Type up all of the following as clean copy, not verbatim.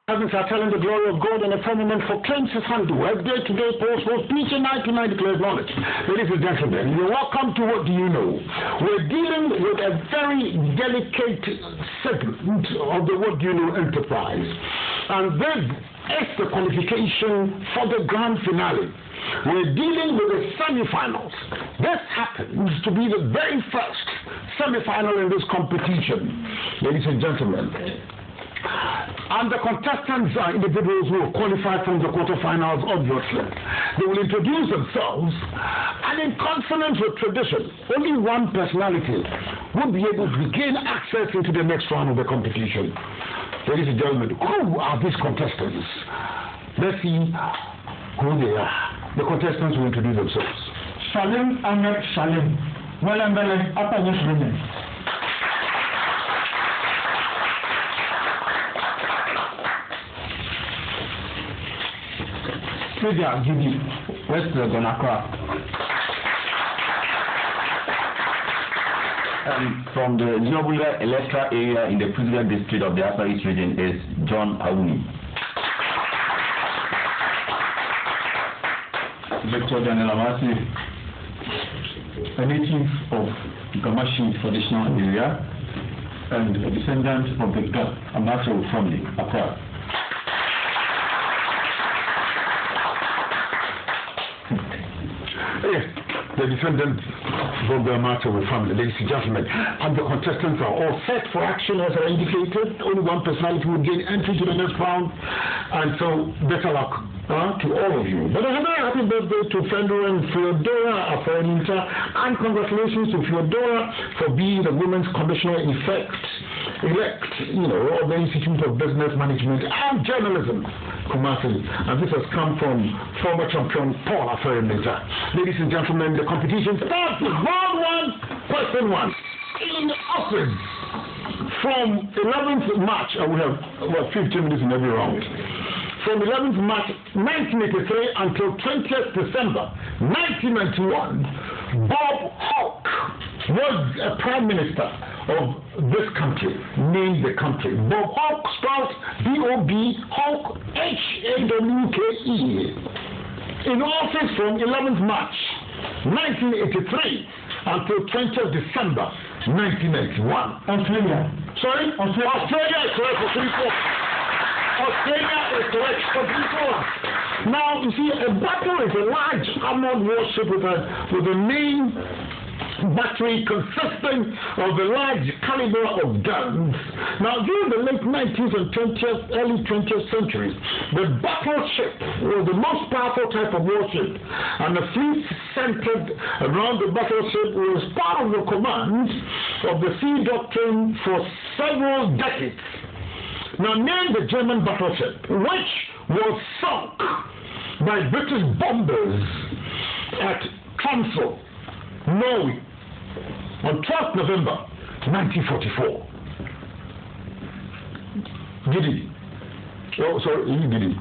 Heavens are telling the glory of God, and the firmament proclaims his handiwork. Day-to-day post was speech, and night-to-night declares knowledge. Ladies and gentlemen, you're welcome to What Do You Know? We're dealing with a very delicate segment of the What Do You Know enterprise. And this is the qualification for the grand finale. We're dealing with the semi-finals. This happens to be the very first semi-final in this competition. Ladies and gentlemen, and the contestants are individuals who have qualified from the quarterfinals, obviously. They will introduce themselves, and in consonance with tradition, only one personality will be able to gain access into the next round of the competition. Ladies and gentlemen, who are these contestants? Let's see who they are. The contestants will introduce themselves. Salim Ahmed Salim. Welambele, Upper West Women. Media GTV, West Gonakra. From the Nyobula electoral area in the President District of the Upper East Region is John Awuni. Dr. Daniel Amasi, a native of Gamashi traditional area and a descendant of the Amato family, Accra. Yes, the descendants of the Amato family, ladies and gentlemen, and the contestants are all set for action as I indicated. Only one personality will gain entry to the next round, and so better luck to all of you. But a very happy birthday to Fendo and Theodora Aforinta, and congratulations to Theodora for being the Women's Commissioner elect, of the Institute of Business Management and Journalism, Kumasi. And this has come from former champion Paul Aforinta. Ladies and gentlemen, the competition starts with round one, question one. In office from 11th March, and we have 15 minutes in every round. From 11th March 1983 until 20th December 1991, Bob Hawke was a prime minister of this country. Name the country. Bob Hawke, spelled B-O-B, Hawke, H-A-W-K-E. In office from 11th March 1983 until 20th December 1991. Australia. Sorry? Australia is correct for 3-4. Australia is correct for 3-4. Now, you see, a battle is a large armored warship with a main battery consisting of a large caliber of guns. Now, during the late 19th and 20th, early 20th centuries, the battleship was the most powerful type of warship, and the fleet centered around the battleship was part of the command of the sea doctrine for several decades. Now, name the German battleship, which was sunk by British bombers at Tromsø, Norway, on 12th November 1944. Giddy. Oh, sorry, Giddy.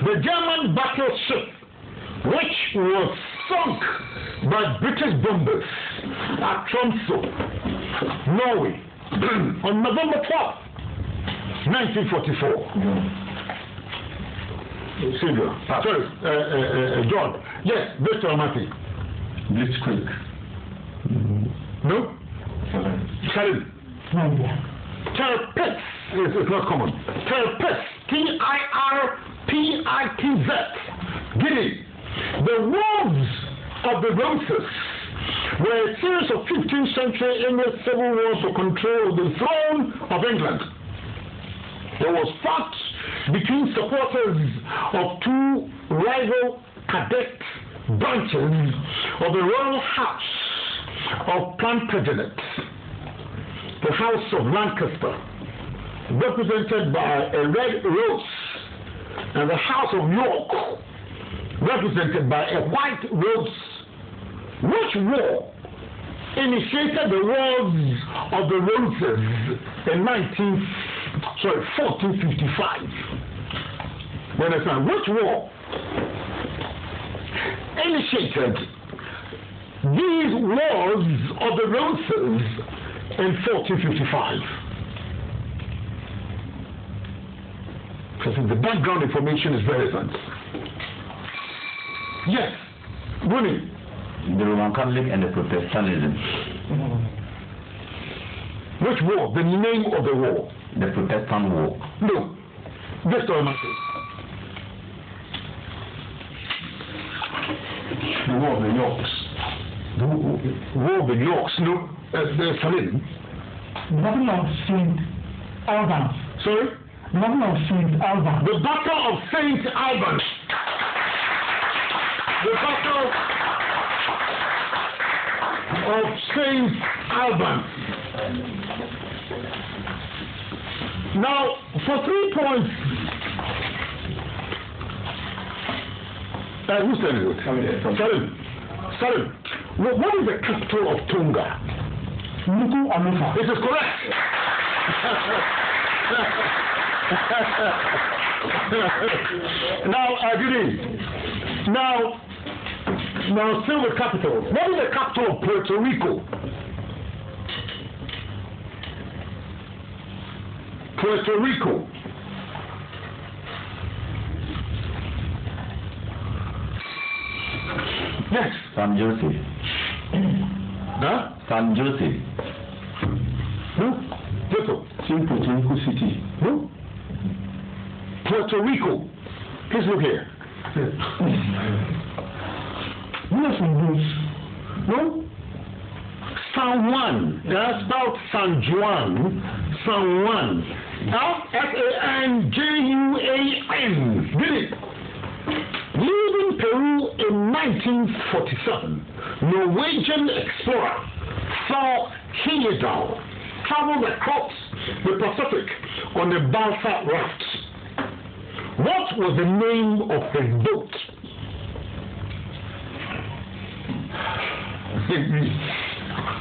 The German battleship, which was sunk by British bombers at Tromsø, Norway, on November 12th, 1944. Sylvia. Sorry, John. Yes, Mr. Amati. Blitzkrieg. No? Salim. Tirpitz is not common. Tirpitz. T-I-R-P-I-T-Z. Guinea. The Wars of the Roses were a series of 15th century English civil wars to control the throne of England. There was fought between supporters of two rival cadet branches of the royal house of Plantagenet, the House of Lancaster, represented by a red rose, and the House of York, represented by a white rose. Which war initiated the Wars of the Roses in 1455? You understand? Which war initiated these Wars of the Roses in 1455? Because the background information is relevant. Yes. Winnie. The Roman Catholic and the Protestantism. Which war? The name of the war? The Protestant War. No. Just all matters. The War of the Yorks. The War of the Yorks? No. Salim. The Battle of St. Albans. Sorry? The Battle of St. Albans. The Battle of St. Albans. The Battle of St. Albans. Now, for 3 points, who said it? Salim. What is the capital of Tonga? Nuku Anufa. It is correct. Now, Agiri. Now, still the capital. What is the capital of Puerto Rico? Puerto Rico. Yes. San Jose. Huh? San Jose. No. Puerto. Puerto City. No. Puerto Rico. Please look here. Yes, Bruce. No. San Juan. That's about San Juan. San Juan. Now, Sanjuan. Did it? Leaving Peru in 1947, Norwegian explorer Thor Heyerdahl traveled across the Pacific on a balsa raft. What was the name of his boat?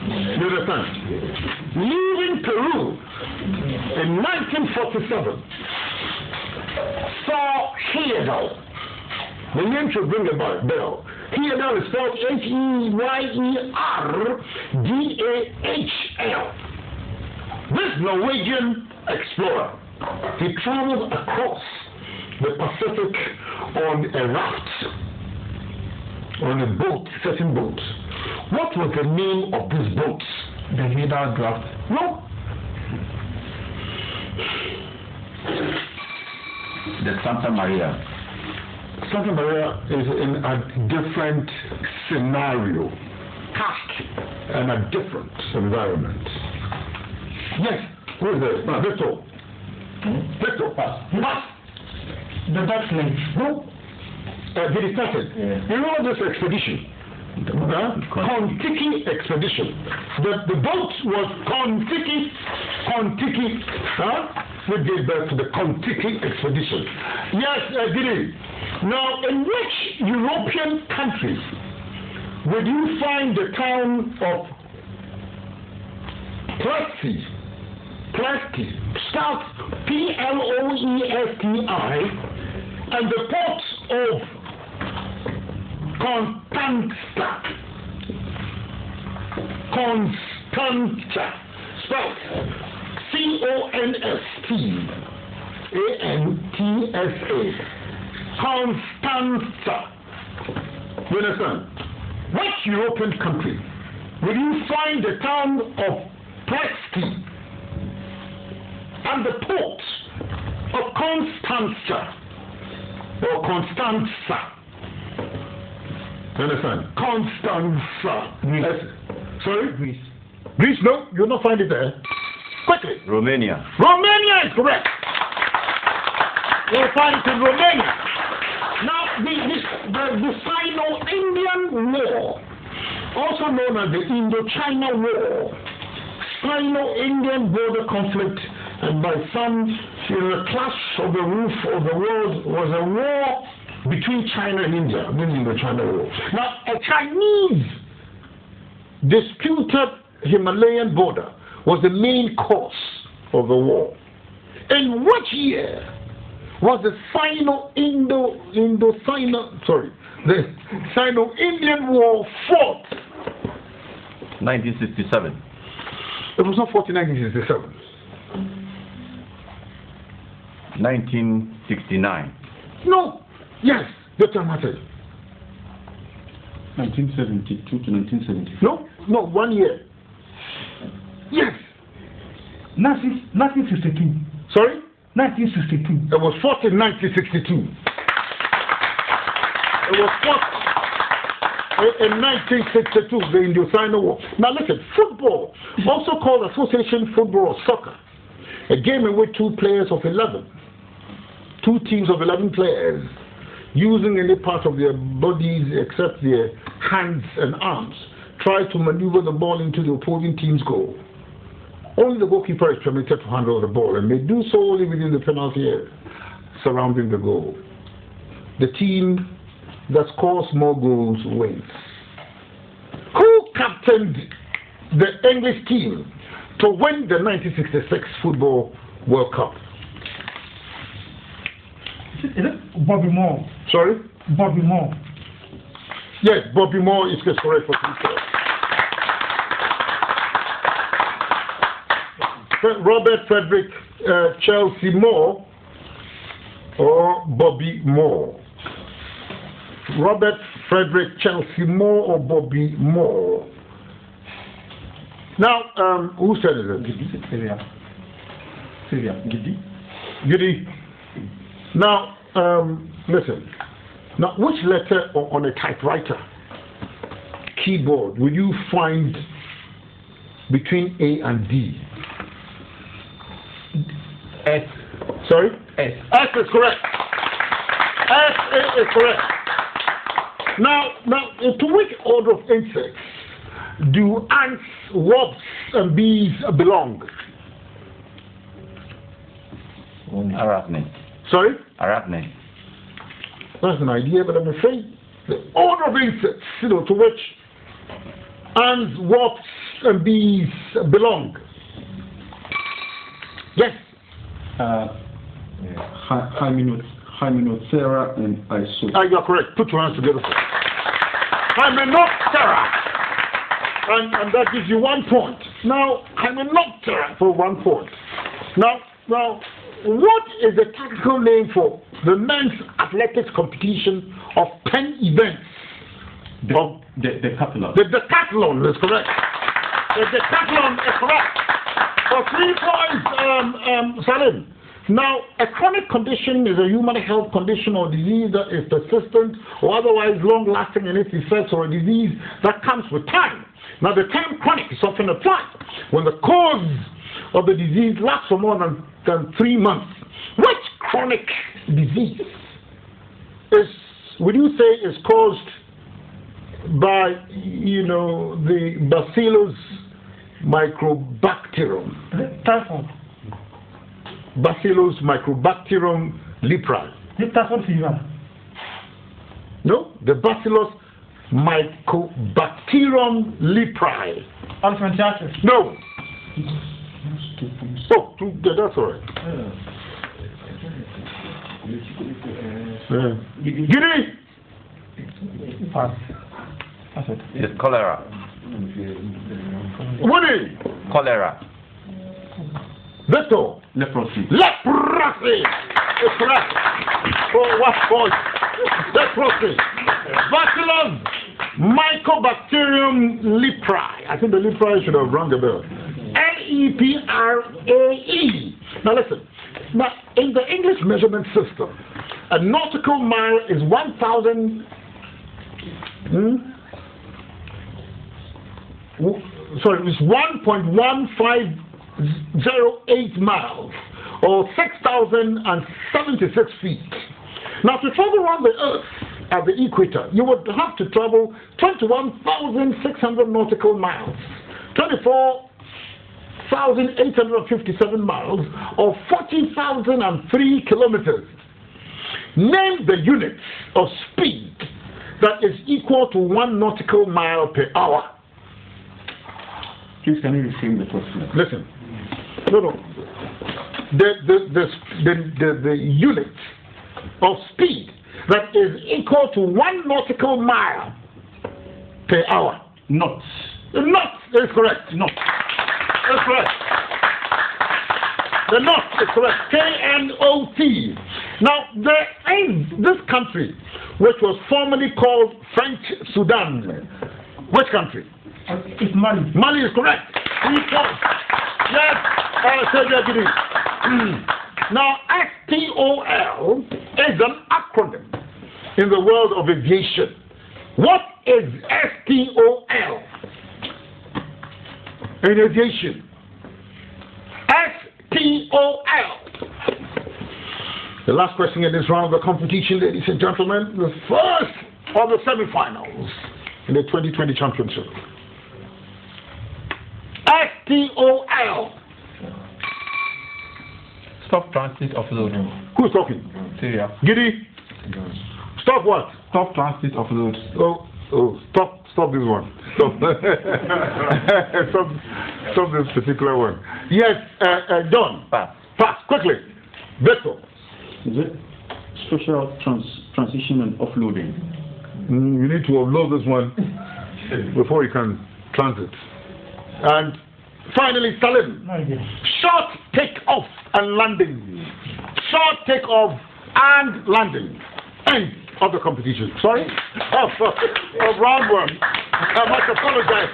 You understand? Leaving Peru in 1947, Thor Heyerdahl. The name should ring a bell. Heyerdahl is spelled Heyerdahl. This Norwegian explorer, he traveled across the Pacific on a raft, on a boat, certain boat. What was the name of this boat? The Heyerdahl draft. No. The Santa Maria. Santa Maria is in a different scenario, cast and a different environment. Yes, who is there? Victor. Victor, pass. The Dutch Lake. No. Did it start it? Yeah. You know this expedition? Kon-Tiki expedition. The boat was Kon-Tiki. We gave birth to the Kon-Tiki expedition. Yes, did it? Now, in which European country would you find the town of Plesty? Starts Ploesti, and the port of Constanța, spelled Constantsa. Constanța. You understand? Which European country will you find the town of Plesty and the port of Constanța or Constanța? You understand? Constanța. Sorry? Greece. Greece? No, you'll not find it there. Quickly. Romania. Romania is correct. You'll find it in Romania. Now, the Sino-Indian War, also known as the Indochina War, Sino-Indian border conflict, and by some, the clash of the roof of the world was a war between China and India, the Indochina War. Now, a Chinese disputed Himalayan border was the main cause of the war. In which year was the Sino-Indian War fought? 1967. It was not fought in 1967. 1969. No. Yes. Dr. Matthew. 1972 to 1970. No. 1 year. Yes. 1962. Sorry? 1962. It was fought in 1962. It was fought in 1962, the Indo-Sino War. Now listen, football, also called Association Football or Soccer, a game in which two teams of 11 players, using any part of their bodies except their hands and arms, try to maneuver the ball into the opposing team's goal. Only the goalkeeper is permitted to handle the ball and may do so only within the penalty area surrounding the goal. The team that scores more goals wins. Who captained the English team to win the 1966 Football World Cup? Is it Bobby Moore? Sorry? Bobby Moore. Yes, Bobby Moore is correct for himself. Robert Frederick Chelsea Moore or Bobby Moore. Robert Frederick Chelsea Moore or Bobby Moore. Now, who said it? Giddy. Now, listen. Now, which letter on a typewriter keyboard will you find between A and D? S. Sorry? S. S is correct. S is correct. Now, to which order of insects do ants, wasps, and bees belong? Arachnid. Sorry? Arachnid. That's an idea, but I'm afraid the order of insects, to which ants, wasps, and bees belong. Yes. Hymenoptera and Iso. You are correct. Put your hands together. Hymenoptera. And that gives you 1 point. Now, Hymenoptera for 1 point. Now, what is the technical name for the men's athletics competition of 10 events? The decathlon. The decathlon is correct. The decathlon is correct. For 3 points, Salim. Now, a chronic condition is a human health condition or disease that is persistent or otherwise long-lasting in its effects, or a disease that comes with time. Now, the term chronic is often applied when the cause of the disease lasts for more than 3 months. Which chronic disease would you say is caused by, the Bacillus microbacterium? Typhoid. Bacillus microbacterium leprae. Typhoid fever. No, the Bacillus microbacterium leprae. Elephantiasis. No. Oh, that's all right. Giddy. Pass. That's it. It's cholera. Woody. Cholera. Victor. Leprosy. Leprosy. It's correct. For what point? Leprosy. Bacillus Mycobacterium leprae. I think the leprae should have rung the bell. Leprae. Now listen. Now, in the English measurement system, a nautical mile is 1,000. It's 1.1508 miles, or 6,076 feet. Now, to travel around the Earth at the equator, you would have to travel 21,600 nautical miles, 24,857 miles, or 40,003 kilometers. Name the unit of speed that is equal to 1 nautical mile per hour. Please, can you reframe the question? Listen. No. The unit of speed that is equal to 1 nautical mile per hour. Knots. Knots is correct. Knots. That's correct. The Knot is correct. K-N-O-T. Now, there is this country, which was formerly called French Sudan. Which country? It's Mali. Mali is correct. 3 points. Yes, Now, STOL is an acronym in the world of aviation. What is STOL in aviation? STOL. The last question in this round of the competition, ladies and gentlemen, the first of the semi-finals in the 2020 championship. STOL. Stop transit offload. Who's talking? Syria. Giddy. Stop what? Stop transit offload. Stop this one. Stop. Stop this particular one. Yes, John. Pass. Pass, quickly. Beto. Is it special transition and offloading? You need to offload this one before you can transit. And finally, Salim. Short take-off and landing. Short take-off and landing. End of the competition. Sorry? Of round one. I must apologize.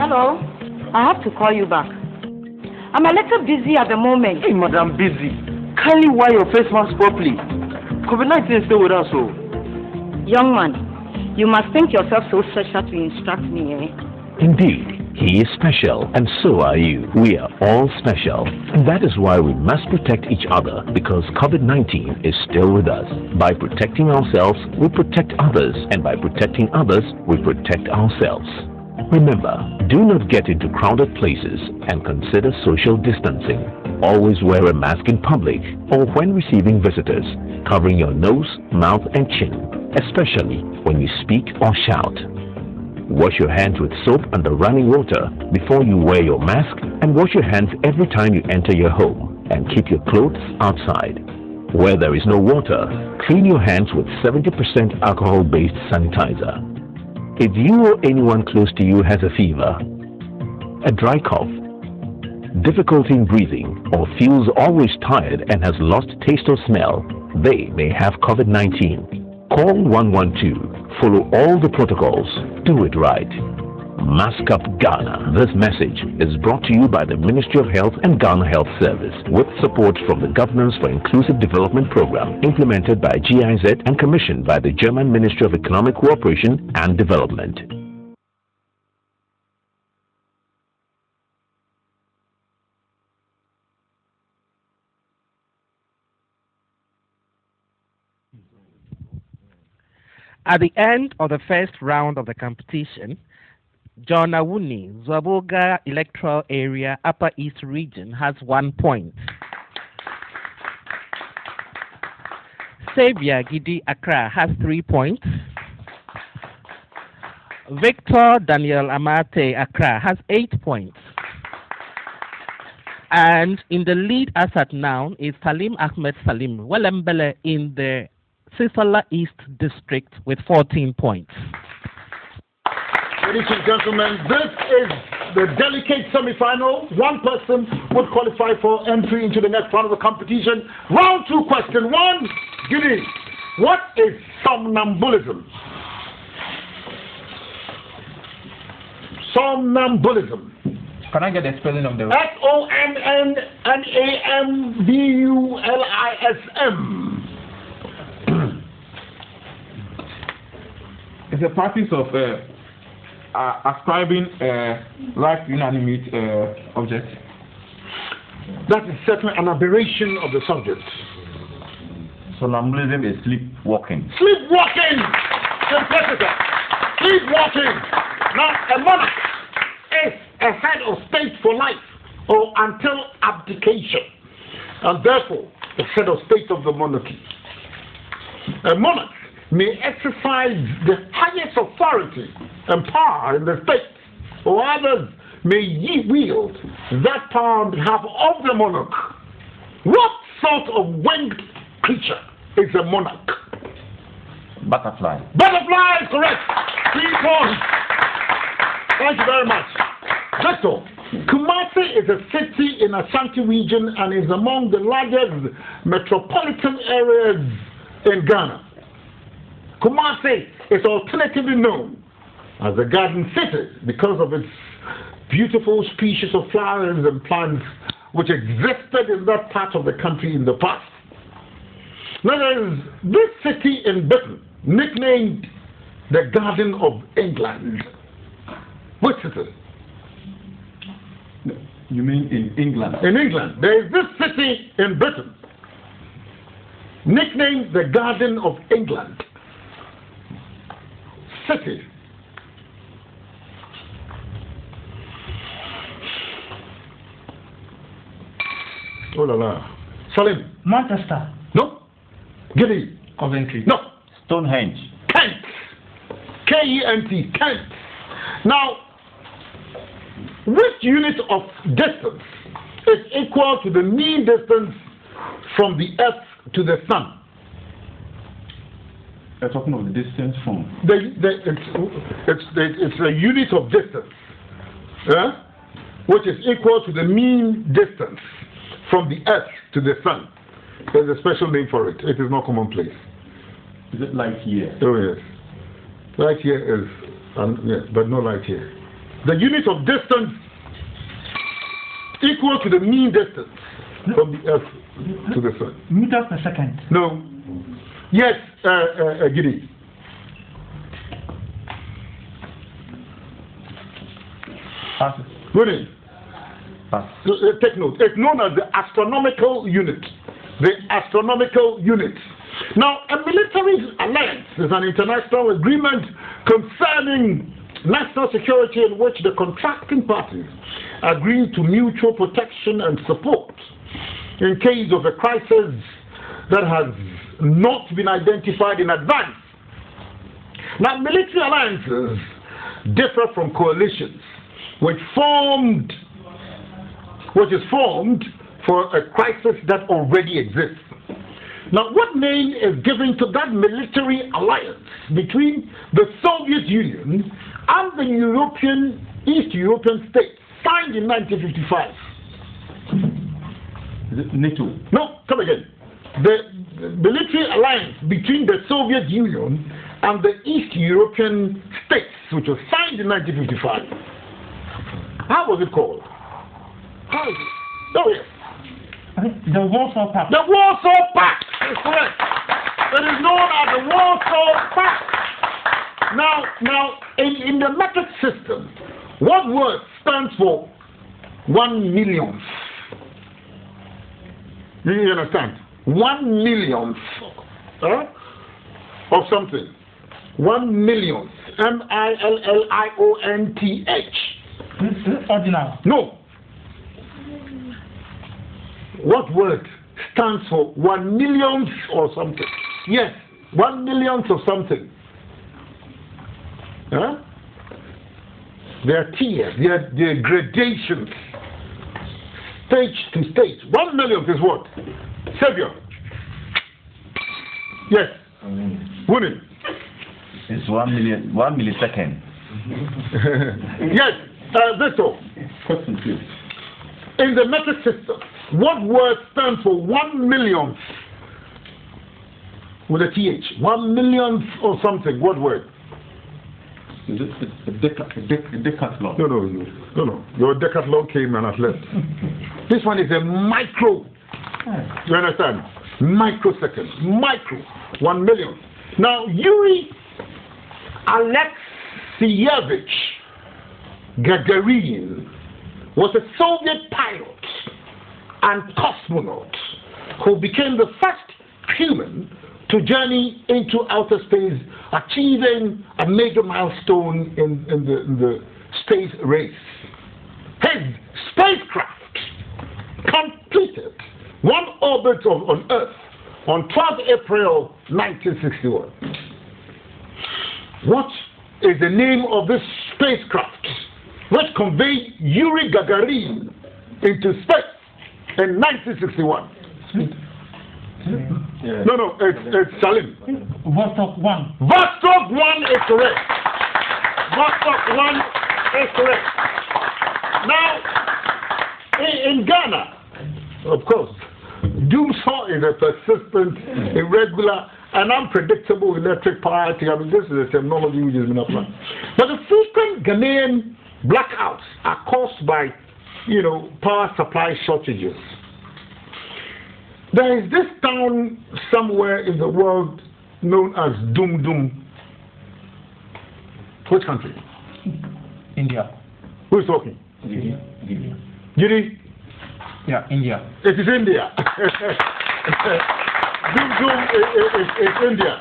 Hello? I have to call you back. I'm a little busy at the moment. Hey, madam, busy. Kindly wear your face mask properly. COVID-19 is still with us, so. Young man, you must think yourself so special to instruct me, eh? Indeed, he is special, and so are you. We are all special. And that is why we must protect each other, because COVID-19 is still with us. By protecting ourselves, we protect others, and by protecting others, we protect ourselves. Remember, do not get into crowded places and consider social distancing. Always wear a mask in public or when receiving visitors, covering your nose, mouth and chin, especially when you speak or shout. Wash your hands with soap and running water before you wear your mask, and wash your hands every time you enter your home, and keep your clothes outside. Where there is no water, clean your hands with 70% alcohol-based sanitizer. If you or anyone close to you has a fever, a dry cough, difficulty in breathing, or feels always tired and has lost taste or smell, they may have COVID-19. Call 112. Follow all the protocols. Do it right. Mask Up Ghana. This message is brought to you by the Ministry of Health and Ghana Health Service, with support from the Governance for Inclusive Development Program, implemented by GIZ and commissioned by the German Ministry of Economic Cooperation and Development. At the end of the first round of the competition, John Awuni, Zwaboga Electoral Area, Upper East Region, has 1 point. Sabia Gidi Accra has 3 points. Victor Daniel Amate Accra has 8 points. And in the lead as at now is Salim Ahmed Salim Welembele in the Sisala East District with 14 points. Ladies and gentlemen, this is the delicate semi-final. One person would qualify for entry into the next round of the competition. Round 2, question 1. Giddy, what is somnambulism? Somnambulism. Can I get the spelling of the word? SOMNNAMBULISM. It's a practice of ascribing life inanimate object. That is certainly an aberration of the subject. Somnambulism is sleepwalking. Sleepwalking! Simplicity. Sleepwalking. Now, a monarch is a head of state for life or until abdication, and therefore the head of state of the monarchy. A monarch may exercise the highest authority and power in the state, or others may wield that power on behalf of the monarch. What sort of winged creature is a monarch? Butterfly. Butterfly is correct. 3 points. Thank you very much. Victor, Kumasi is a city in Ashanti region and is among the largest metropolitan areas in Ghana. Kumasi is alternatively known as a garden city because of its beautiful species of flowers and plants which existed in that part of the country in the past. Now there is this city in Britain nicknamed the Garden of England. Which city? You mean in England? In England. There is this city in Britain nicknamed the Garden of England. City. Oh la la. Salim. Manchester. No. Giddy. Coventry. No. Stonehenge. Kent. K-E-N-T. Kent. Now, which unit of distance is equal to the mean distance from the Earth to the Sun? You're talking of the distance from... It's a unit of distance, which is equal to the mean distance from the Earth to the Sun. There's a special name for it. It is not commonplace. Is it light year? Oh yes. Light year is, yes, but no light year. The unit of distance equal to the mean distance from the Earth to the Sun. Meters per second. No. Yes, Giddy. Pass. Good. Pass. Take note. It's known as the Astronomical Unit. The Astronomical Unit. Now, a military alliance is an international agreement concerning national security in which the contracting parties agree to mutual protection and support in case of a crisis that has not been identified in advance. Now, military alliances differ from coalitions, which is formed for a crisis that already exists. Now, what name is given to that military alliance between the Soviet Union and the East European states signed in 1955? Is it NATO? No, come again. The military alliance between the Soviet Union and the East European states, which was signed in 1955. How was it called? How is it? Oh, yes. The Warsaw Pact. The Warsaw Pact is correct. It is known as the Warsaw Pact. Now, in the metric system, what word stands for 1 millionth? Do you understand? 1 millionth of something. 1 millionth. M-I-L-L-I-O-N-T-H. Ordinal. No. What word stands for 1 millionth or something? Yes, 1 millionth of something. Huh? There are tiers, there are gradations, stage to stage. 1 millionth is what? Savior. Yes. Winning. It's 1 millisecond. Yes, Victor. Question, please. In the metric system, what word stands for 1 millionth with a TH? 1 millionth or something. What word? Is it a decathlon? No. Your decathlon came and has left. This one is a micro. You understand? Microsecond. Micro. 1 million. Now, Yuri Alexeyevich Gagarin was a Soviet pilot and cosmonaut who became the first human to journey into outer space, achieving a major milestone in the space race. His spacecraft completed one orbit on Earth on 12 April 1961. What is the name of this spacecraft which conveyed Yuri Gagarin into space in 1961? No, it's Salim. Vostok 1. Vostok 1 is correct. Vostok 1 is correct. Now, in Ghana, of course, doomsaw is a persistent, irregular, and unpredictable electric power. I mean, this is a terminology which has been applied. But the frequent Ghanaian blackouts are caused by, power supply shortages. There is this town somewhere in the world known as Dum Dum. Which country? India. Who is talking? India. Giri? Yeah, India. It is India. Dum Dum is India.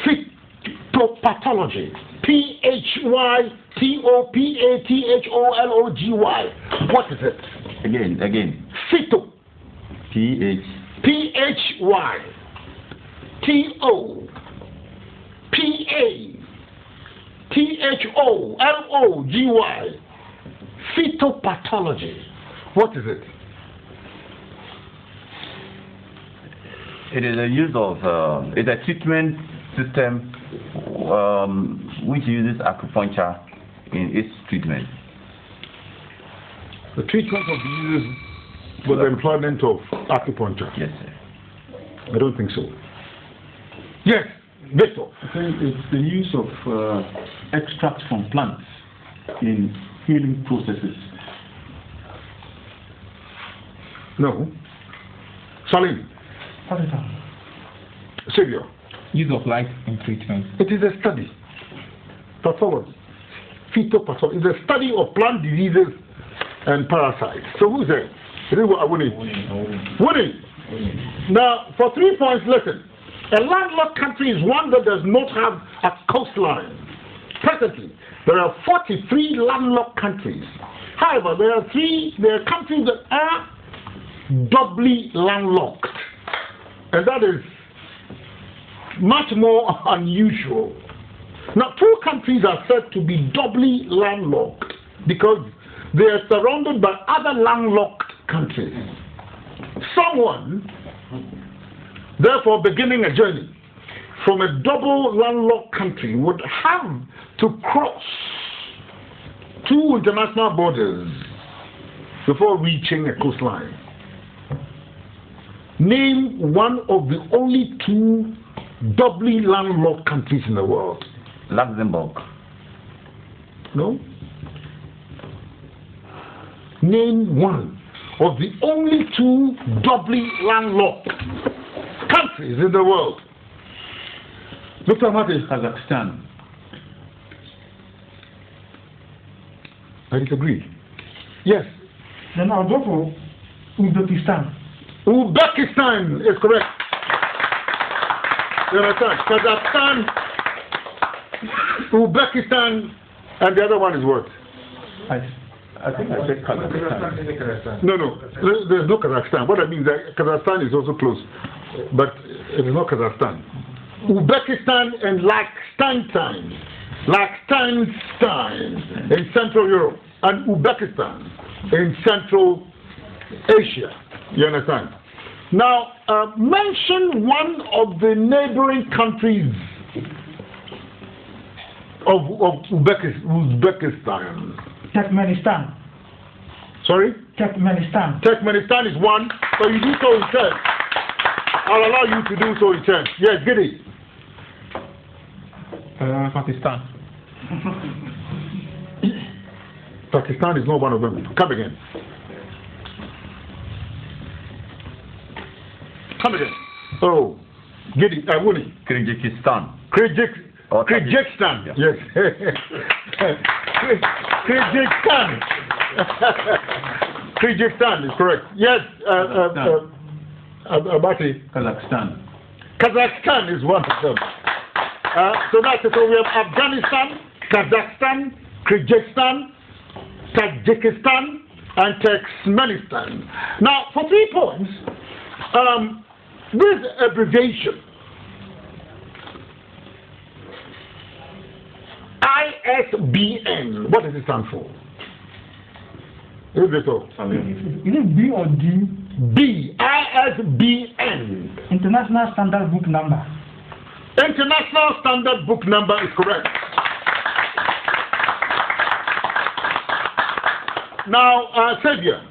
Phytopathology. Phytopathology. What is it? Again. Phyto. PH. Phytopathology. Phytopathology. What is it? It is a use of, it's a treatment system which uses acupuncture in its treatment. The treatment of diseases with the employment of acupuncture? Yes, sir. I don't think so. Yes, Victor. I think it's the use of extracts from plants in healing processes. No. Salim. What is that? Silvio. Use of light in treatment. It is a study. Pathology. Phytopathology. It's a study of plant diseases and parasites. So who's there? It is Winnie. Now, for 3 points, listen. A landlocked country is one that does not have a coastline. Presently, there are 43 landlocked countries. However, there are countries that are doubly landlocked. And that is much more unusual. Now, 2 countries are said to be doubly landlocked because they are surrounded by other landlocked countries. Someone, therefore, beginning a journey from a double landlocked country would have to cross 2 international borders before reaching a coastline. Name one of the only 2 doubly landlocked countries in the world. Luxembourg. No? Name one of the only 2 doubly landlocked countries in the world. Dr. Martin. Kazakhstan. I disagree. Yes. Then I'll go for Uzbekistan. Uzbekistan is correct. You understand? Kazakhstan, Uzbekistan, and the other one is what? I think I said Kazakhstan. No, there's no Kazakhstan. What I mean is that Kazakhstan is also close, but it is not Kazakhstan. Uzbekistan and Liechtenstein in Central Europe, and Uzbekistan in Central Asia. You understand? Now, mention one of the neighboring countries of Uzbekistan. Turkmenistan. Sorry? Turkmenistan. Turkmenistan is one, but you do so in turn. I'll allow you to do so in turn. Yes, get it. Pakistan. Pakistan is not one of them. Come again. Come again. Oh, get it. Winnie. Kyrgyzstan. Kyrgyzstan. Yeah. Yes. Kyrgyzstan. Kyrgyzstan is correct. Yes. Abati. Kazakhstan. Kazakhstan is one of them. So that's it. So we have Afghanistan, Kazakhstan, Kyrgyzstan, Tajikistan, and Turkmenistan. Now, for 3 points, this abbreviation, ISBN, what does it stand for? Is it so? Is it B or D? B. ISBN. ISBN. International Standard Book Number. International Standard Book Number is correct. Now, Xavier,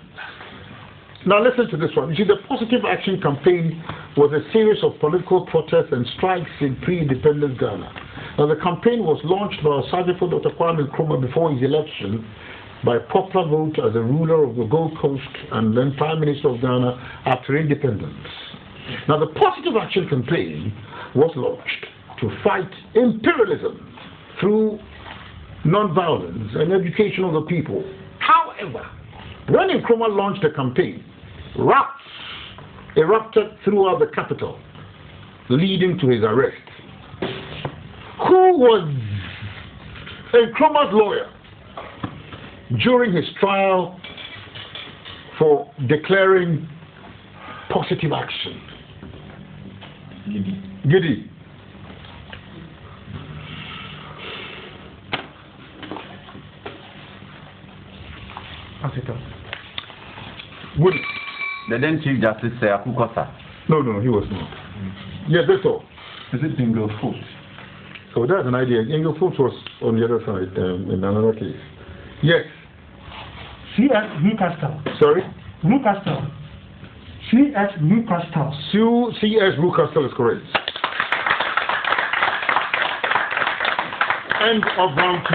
now listen to this one. You see, the Positive Action Campaign was a series of political protests and strikes in pre-independence Ghana. Now, the campaign was launched by Osajifo Dr. Kwame Nkrumah before his election by popular vote as the ruler of the Gold Coast and then Prime Minister of Ghana after independence. Now, the Positive Action Campaign was launched to fight imperialism through non-violence and education of the people. However, when Nkrumah launched the campaign, riots erupted throughout the capital, leading to his arrest. Who was Nkrumah's lawyer during his trial for declaring positive action? Giddy. Would The then Chief Justice Akukosa. No, he was not. Yes, that's all. Is it Dingle Foot? So that's an idea. Englefoot was on the other side in another case. Yes. C.S. Newcastle. Sorry? Newcastle. C.S. Newcastle. C.S. Newcastle is correct. End of round 2.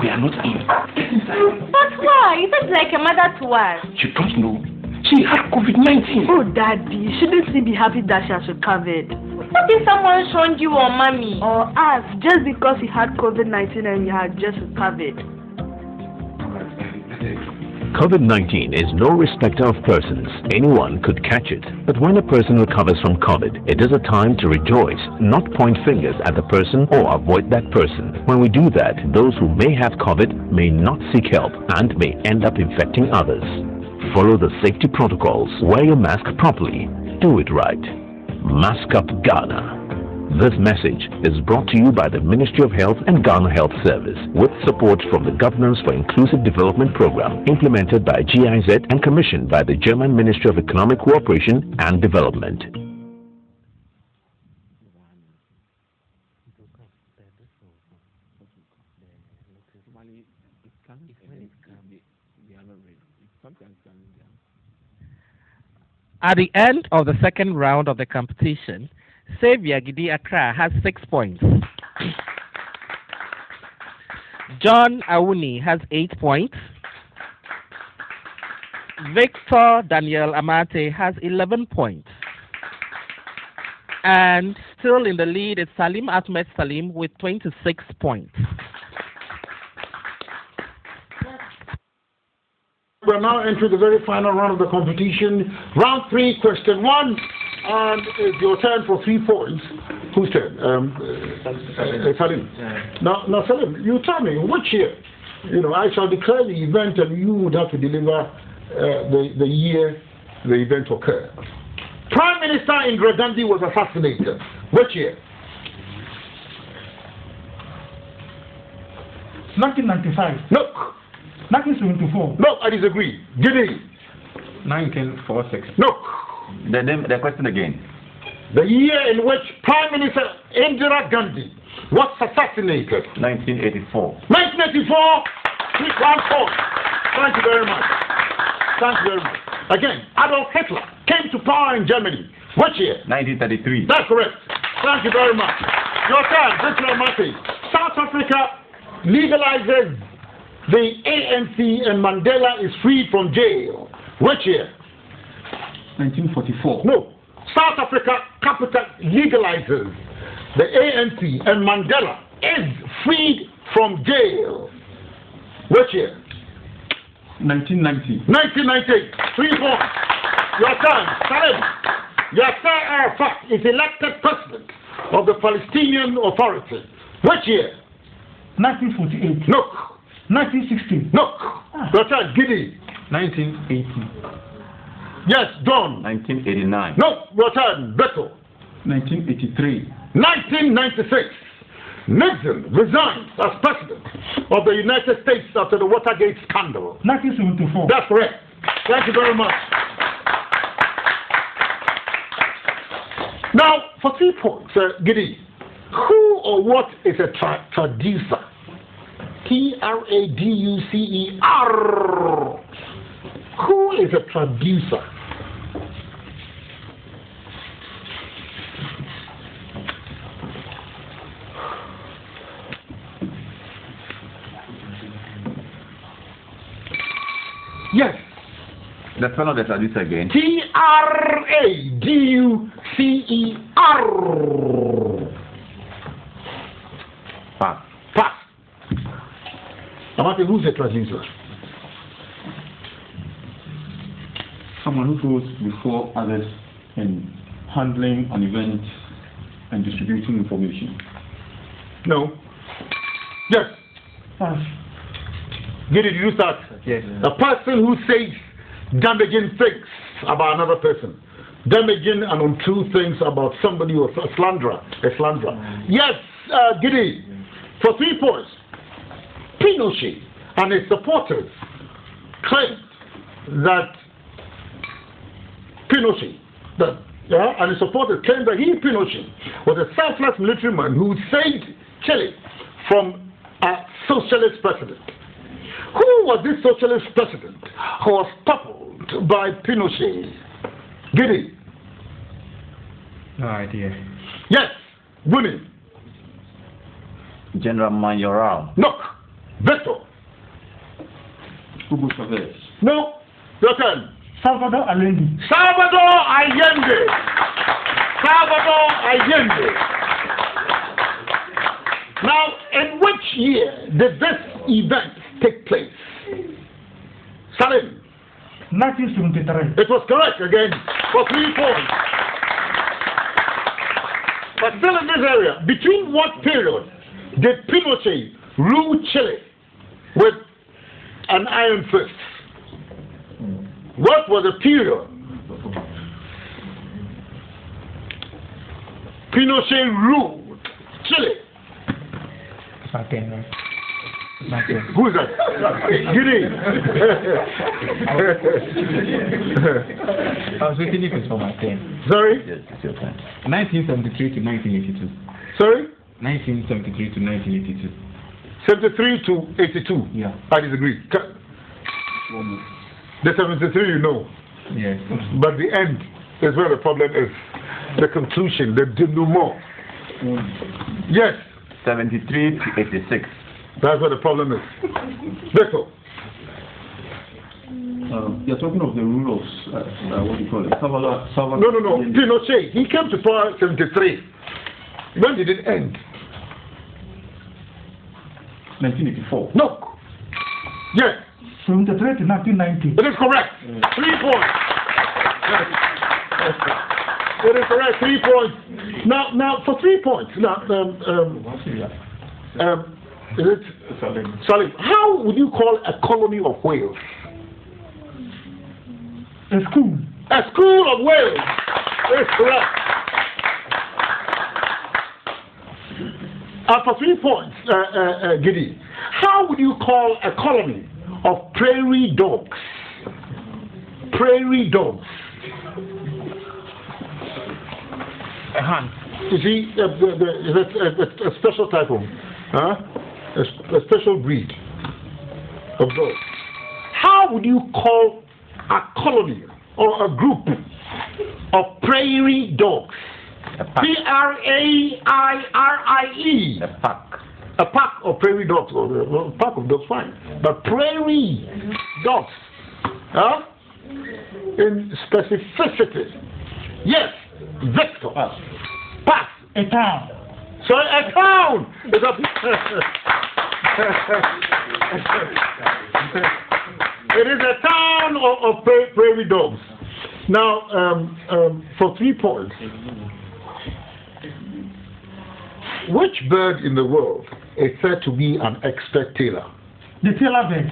We are not in. But why? Is it like a mother to us? You don't know. She had COVID-19. Oh, Daddy, shouldn't she be happy that she has recovered? What if someone shunned you or Mommy? Or us, just because he had COVID-19 and he had just recovered? COVID-19 is no respecter of persons. Anyone could catch it. But when a person recovers from COVID, it is a time to rejoice, not point fingers at the person or avoid that person. When we do that, those who may have COVID may not seek help and may end up infecting others. Follow the safety protocols. Wear your mask properly. Do it right. Mask Up Ghana. This message is brought to you by the Ministry of Health and Ghana Health Service with support from the Governance for Inclusive Development Program implemented by GIZ and commissioned by the German Ministry of Economic Cooperation and Development. At the end of the second round of the competition, Xavier Gidi Accra has 6 points. John Awuni has 8 points. Victor Daniel Amate has 11 points. And still in the lead is Salim Ahmed Salim with 26 points. We're now entering the very final round of the competition. Round 3, question 1. And it's your turn for 3 points. Whose turn? Salim. Now, Salim, you tell me, which year? I shall declare the event and you would have to deliver the year the event occurred. Prime Minister Indira Gandhi was assassinated. Which year? 1995. Look. 1974. No, I disagree. Giddy. 1946. Look. The question again. The year in which Prime Minister Indira Gandhi was assassinated. 1984. 1984. 1 point. Thank you very much. Thank you very much. Again, Adolf Hitler came to power in Germany. Which year? 1933. That's correct. Thank you very much. Your turn, Victor Mate. South Africa legalizes the ANC and Mandela is freed from jail. Which year? 1944. No. South Africa capital legalizes the ANC and Mandela is freed from jail. Which year? 1990. 1998. 3 points. Your turn. Salim. Yasser Arafat is elected president of the Palestinian Authority. Which year? 1948. Look. 1960. Look. Your turn. Giddy. 1980. Yes, Don. 1989. No, your turn. Beto. 1983. 1996. Nixon resigns as president of the United States after the Watergate scandal. 1974. That's correct. Thank you very much. Now, for 3 points, Giddy, who or what is a traducer? Traducer. Who is a traducer? Yes. The fellow that I this again. Traducer. Pass. Pass. Amate, who's a traducer? Someone who goes before others in handling an event and distributing information. No. Yes. Pass. Did you start? Yes. A person who says damaging things about another person. Damaging and untrue things about somebody or a slanderer. Yes, Giddy. For 3 points. Pinochet and his supporters claimed that and his supporters claimed that Pinochet was a selfless military man who saved Chile from a socialist president. Who was this socialist president who was toppled by Pinochet? Giddy. No idea. Yes, Winnie. General Mayoral. Look, Beto. Hugo Chavez. No, your turn. Salvador Allende. Salvador Allende. Now, in which year did this event take place? Salim. 1973. It was correct again for 3 points. But still in this area, between what period did Pinochet rule Chile with an iron fist? What was the period Pinochet ruled Chile? Who's that? Giddy. I was waiting if it's for my 10. Sorry? Yes, it's your turn. 1973 to 1982. Sorry? 1973 to 1982. 73 to 82. Yeah. I disagree. The 73 you know. Yes. But the end is where the problem is. The conclusion, the denouement. Yes. 73 to 86. That's where the problem is. Beto. You're talking of the rule of, what do you call it? Salvador. No. Pinochet. He came to power 73. When did it end? 1984. No. Yes. 73 to 1990. It is correct. 3 points. It is correct. 3 points. Now for 3 points. Is it Salim? How would you call a colony of whales? A school. A school of whales. It is correct. For 3 points, Giddy. How would you call a colony of prairie dogs? Prairie dogs. A hunt. You see, a special type of, a special breed of dogs. How would you call a colony or a group of prairie dogs? Praierie. A pack. A pack of prairie dogs, or a pack of dogs, fine. But prairie dogs, in specificity. Yes, Victor. Pass. A town. So a town. It is a town of prairie dogs. Now, for 3 points, which bird in the world is said to be an expert tailor? The tailor bird.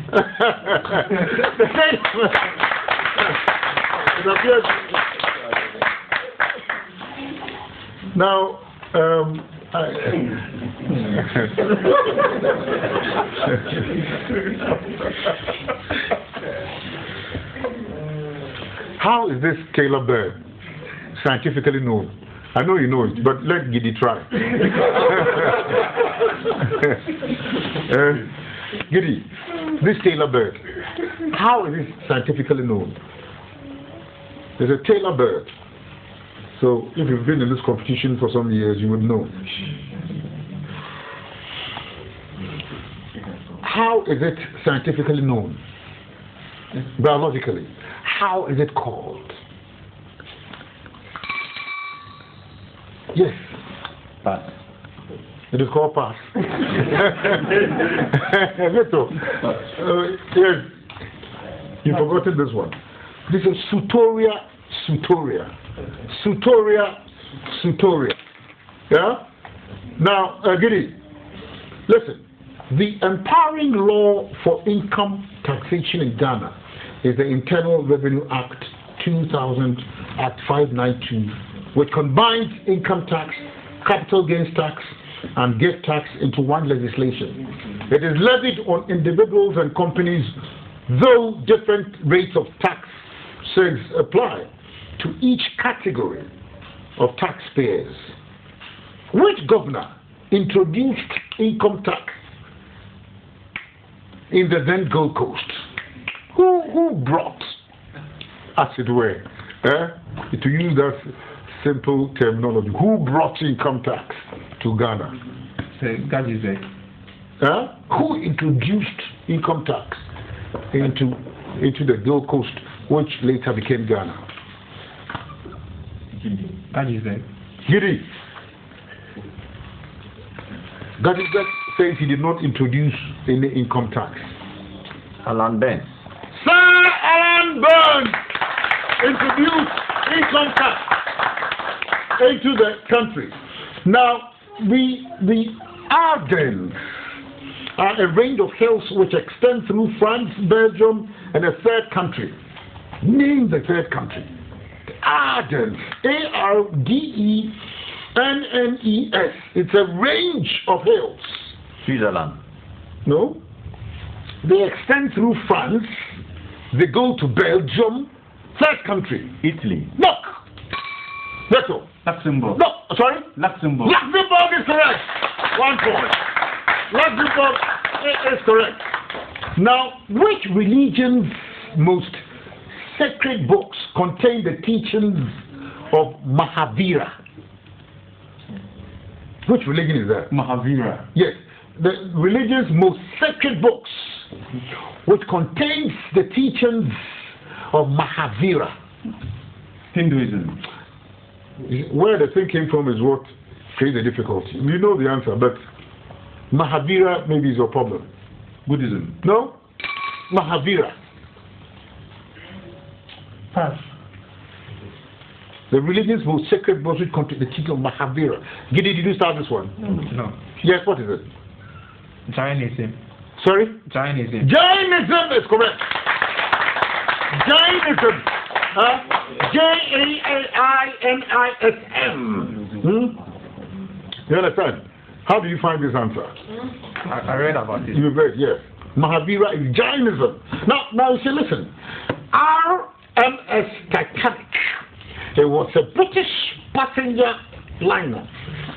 Now, how is this Taylor bird scientifically known? I know you know it, but let Giddy try. Giddy, this Taylor bird, how is it scientifically known? There's a Taylor bird. So if you've been in this competition for some years, you would know. How is it scientifically known? Biologically, how is it called? Yes. Pass. It is called pass. Yes. You've forgotten this one. This is Sutoria. Yeah? Now, Giddy, listen. The empowering law for income taxation in Ghana is the Internal Revenue Act 2000 Act 592, which combines income tax, capital gains tax, and gift tax into one legislation. It is levied on individuals and companies, though different rates of taxes apply to each category of taxpayers. Which governor introduced income tax in the then Gold Coast? Who brought, as it were, to use that simple terminology, who brought income tax to Ghana? Who introduced income tax into the Gold Coast, which later became Ghana? Giddy. Gadizek says he did not introduce any income tax. Alan Burns. Sir Alan Burns introduced income tax into the country. Now, the Ardennes are a range of hills which extend through France, Belgium, and a third country. Name the third country. Ardennes. Ardennes. It's a range of hills. Switzerland. No. They extend through France. They go to Belgium. Third country. Italy. Look. That's all. Luxembourg. No, sorry? Luxembourg. Luxembourg is correct. 1 point. Luxembourg is correct. Now, which religion's most sacred books contain the teachings of Mahavira? Which religion is that? Mahavira. Yes. The religion's most sacred books, which contains the teachings of Mahavira. Hinduism. Where the thing came from is what creates the difficulty. You know the answer, but Mahavira maybe is your problem. Buddhism. No? Mahavira. Pass. The religion's most sacred books which contain the teaching of Mahavira. Giddy, did you start this one? No. Yes, what is it? Jainism. Sorry? Jainism. Jainism is correct. Jainism. Jainism. You understand? How do you find this answer? I read about it. You read, yes. Mahavira is Jainism. Now you say, listen. RMS Titanic. It was a British passenger liner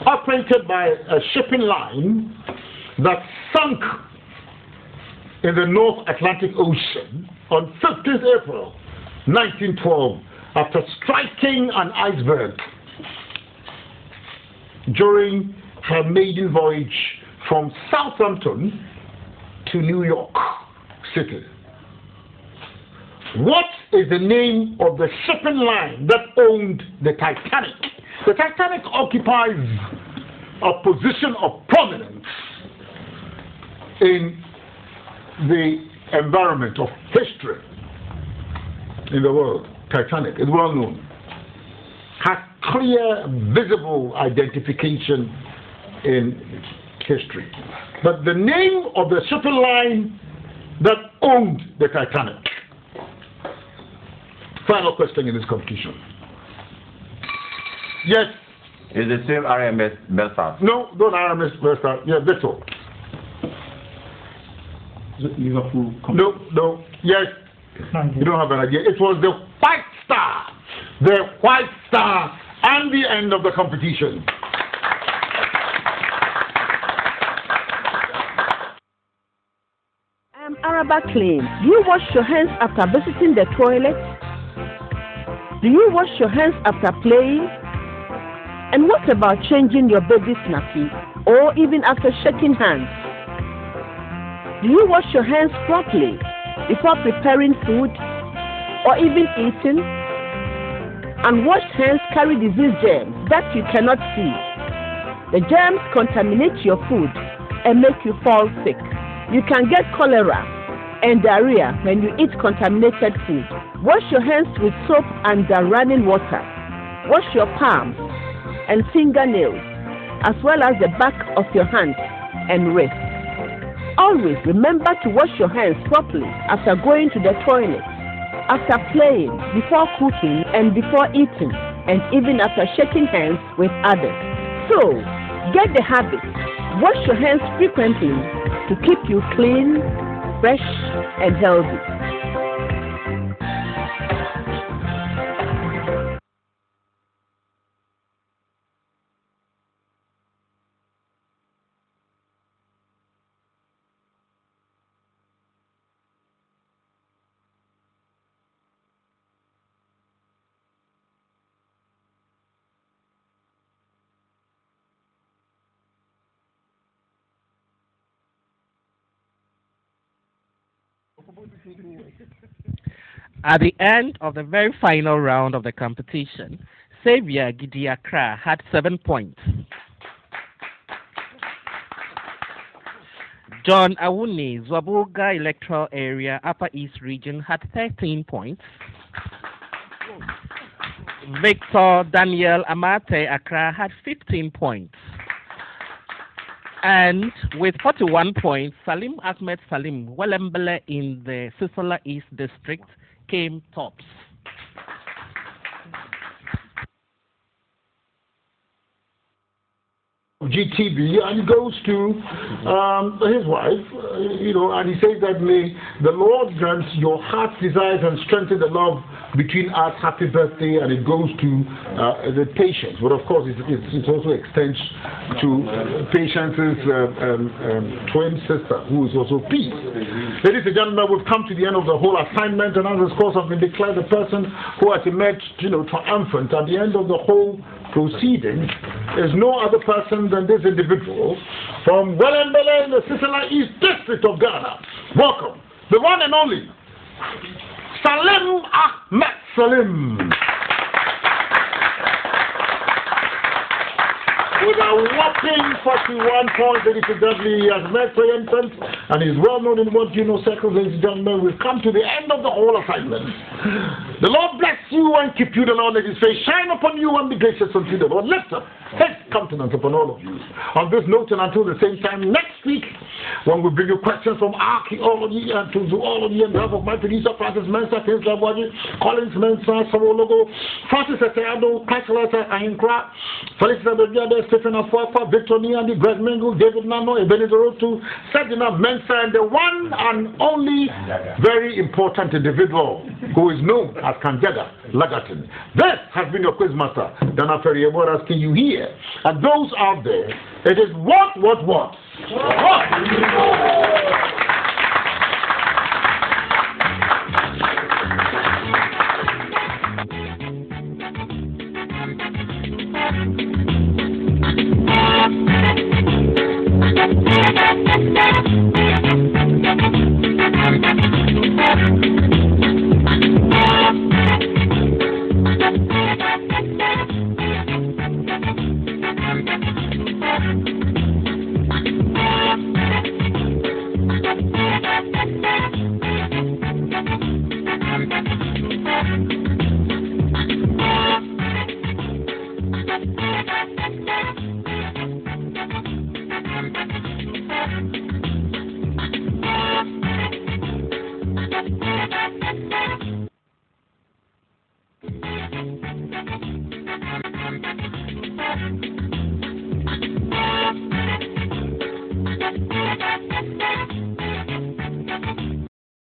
operated by a shipping line that sunk in the North Atlantic Ocean on 15th April 1912 after striking an iceberg during her maiden voyage from Southampton to New York City. What is the name of the shipping line that owned the Titanic? The Titanic occupies a position of prominence in the environment of history in the world. Titanic is well known. Has clear, visible identification in history. But the name of the shipping line that owned the Titanic. Final question in this competition. Yes. Is the same RMS Belfast? No, don't RMS Belfast. Yeah, that's all. Liverpool. No. Yes. You don't have an idea. It was the White Star. The White Star and the end of the competition. Araba claims, do you wash your hands after visiting the toilet? Do you wash your hands after playing? And what about changing your baby's nappy or even after shaking hands? Do you wash your hands properly before preparing food or even eating? Unwashed hands carry disease germs that you cannot see. The germs contaminate your food and make you fall sick. You can get cholera and diarrhea when you eat contaminated food. Wash your hands with soap under running water. Wash your palms and fingernails as well as the back of your hands and wrists. Always remember to wash your hands properly after going to the toilet, after playing, before cooking and before eating, and even after shaking hands with others. So, get the habit. Wash your hands frequently to keep you clean, fresh, and healthy. At the end of the very final round of the competition, Xavier Gidiakra had 7 points. John Awuni, Zwabuga Electoral Area, Upper East Region, had 13 points. Victor Daniel Amate Accra had 15 points. And with 41 points, Salim Ahmed Salim Welembele in the Sisola East District came tops. GTV, and he goes to his wife, and he says that may the Lord grant your heart's desires and strengthen the love between us. Happy birthday, and it goes to the Patience. But of course, it also extends to Patience's twin sister, who is also Peace. Ladies and gentlemen, we've come to the end of the whole assignment, and as of course, I've been declared the person who has emerged, triumphant at the end of the whole proceeding. Is no other person than this individual from Welembele in the Sisola East District of Ghana. Welcome, the one and only Salim Ahmed Salim. With a whopping 41 points, ladies and gentlemen, he has met triumphant and is well known in what circles, ladies and gentlemen. We've come to the end of the whole assignment. The Lord bless you and keep you. The Lord let his face shine upon you and be gracious unto you. The Lord lift up his countenance upon all of you. On this note, and until the same time next week, when we bring you questions from archaeology and to zoology and behalf of my producer, Francis Mensah, Kinsler Bwaji, Collins Mensah, Samologo, Francis Eteado, Kaishalata Ahinkra, Felicita Bebiade, Stephen Afwafa, Victor Niandi, Greg Mengu, David Nano, Ebenezer Otu, Sajina Mensah, and the one and only very important individual who is known as Kanjaga Lagatin. This has been your quizmaster, Dana Ferrier, asking you here. And those out there, it is what? What?